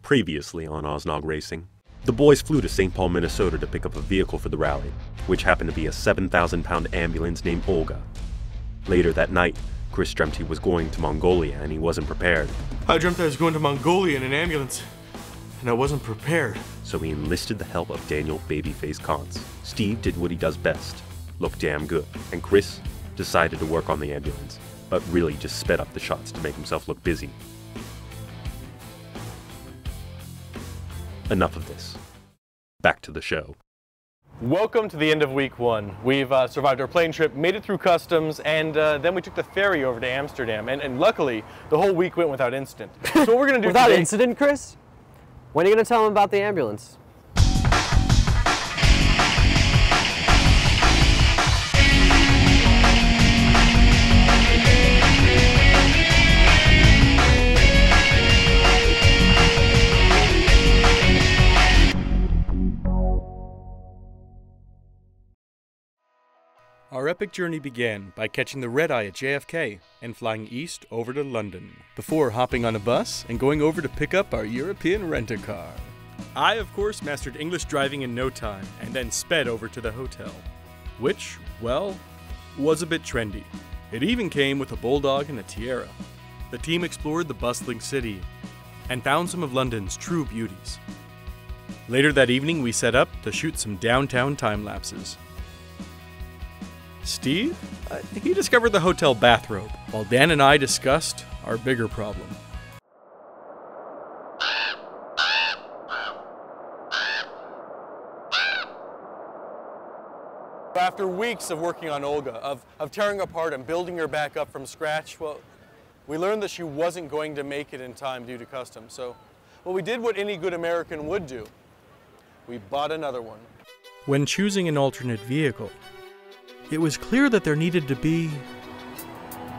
Previously on Oznog Racing, the boys flew to St. Paul, Minnesota to pick up a vehicle for the rally, which happened to be a 7,000-pound ambulance named Olga. Later that night, Chris dreamt he was going to Mongolia and he wasn't prepared. I dreamt I was going to Mongolia in an ambulance, and I wasn't prepared. So he enlisted the help of Daniel Babyface Kantz. Steve did what he does best, look damn good, and Chris decided to work on the ambulance, but really just sped up the shots to make himself look busy. Enough of this. Back to the show. Welcome to the end of week one. We've survived our plane trip, made it through customs, and then we took the ferry over to Amsterdam. And luckily, the whole week went without incident. So what we're going to do without today... incident, Chris? When are you going to tell them about the ambulance? Our epic journey began by catching the red-eye at JFK and flying east over to London, before hopping on a bus and going over to pick up our European rent-a-car. I, of course, mastered English driving in no time and then sped over to the hotel, which, well, was a bit trendy. It even came with a bulldog and a tiara. The team explored the bustling city and found some of London's true beauties. Later that evening, we set up to shoot some downtown time lapses. Steve? He discovered the hotel bathrobe, while Dan and I discussed our bigger problem. After weeks of working on Olga, of tearing apart and building her back up from scratch, well, we learned that she wasn't going to make it in time due to customs. So, well, we did what any good American would do. We bought another one. When choosing an alternate vehicle, it was clear that there needed to be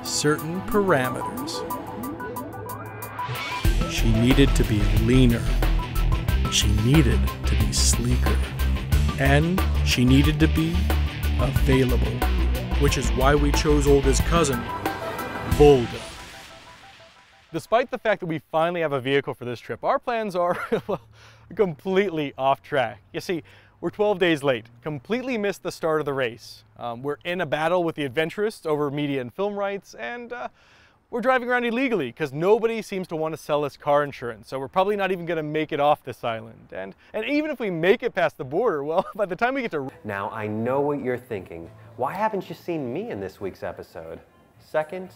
certain parameters. She needed to be leaner. She needed to be sleeker. And she needed to be available, which is why we chose Olga's cousin, Volga. Despite the fact that we finally have a vehicle for this trip, our plans are well, completely off track. You see, we're 12 days late, completely missed the start of the race. We're in a battle with the adventurists over media and film rights, and we're driving around illegally because nobody seems to want to sell us car insurance, so we're probably not even going to make it off this island. And even if we make it past the border, well, by the time we get to... Now, I know what you're thinking. Why haven't you seen me in this week's episode? Second,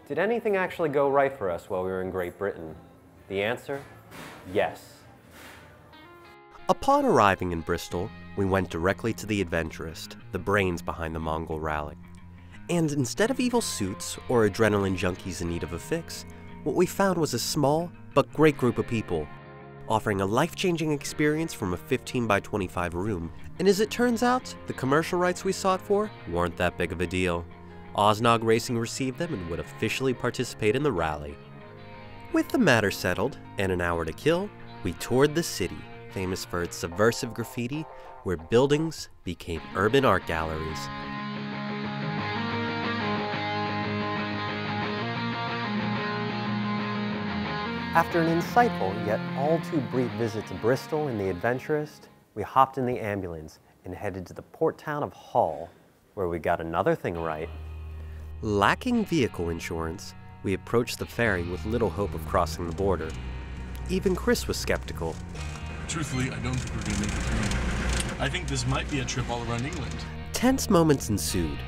did anything actually go right for us while we were in Great Britain? The answer? Yes. Upon arriving in Bristol, we went directly to the adventurist, the brains behind the Mongol rally. And instead of evil suits or adrenaline junkies in need of a fix, what we found was a small but great group of people, offering a life-changing experience from a 15 by 25 room. And as it turns out, the commercial rights we sought for weren't that big of a deal. Oznog Racing received them and would officially participate in the rally. With the matter settled and an hour to kill, we toured the city, famous for its subversive graffiti, where buildings became urban art galleries. After an insightful yet all too brief visit to Bristol in the Adventurist, we hopped in the ambulance and headed to the port town of Hull, where we got another thing right. Lacking vehicle insurance, we approached the ferry with little hope of crossing the border. Even Chris was skeptical. Truthfully, I don't think we're gonna make it through. I think this might be a trip all around England. Tense moments ensued.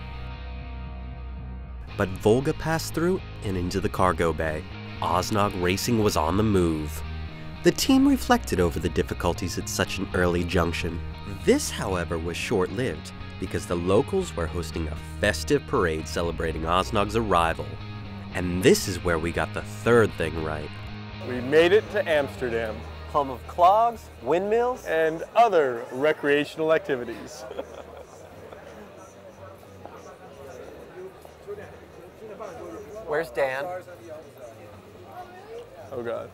But Volga passed through and into the cargo bay. Oznog Racing was on the move. The team reflected over the difficulties at such an early junction. This, however, was short-lived because the locals were hosting a festive parade celebrating Oznog's arrival. And this is where we got the third thing right. We made it to Amsterdam. Home of clogs, windmills, And other recreational activities. Where's Dan? Oh God.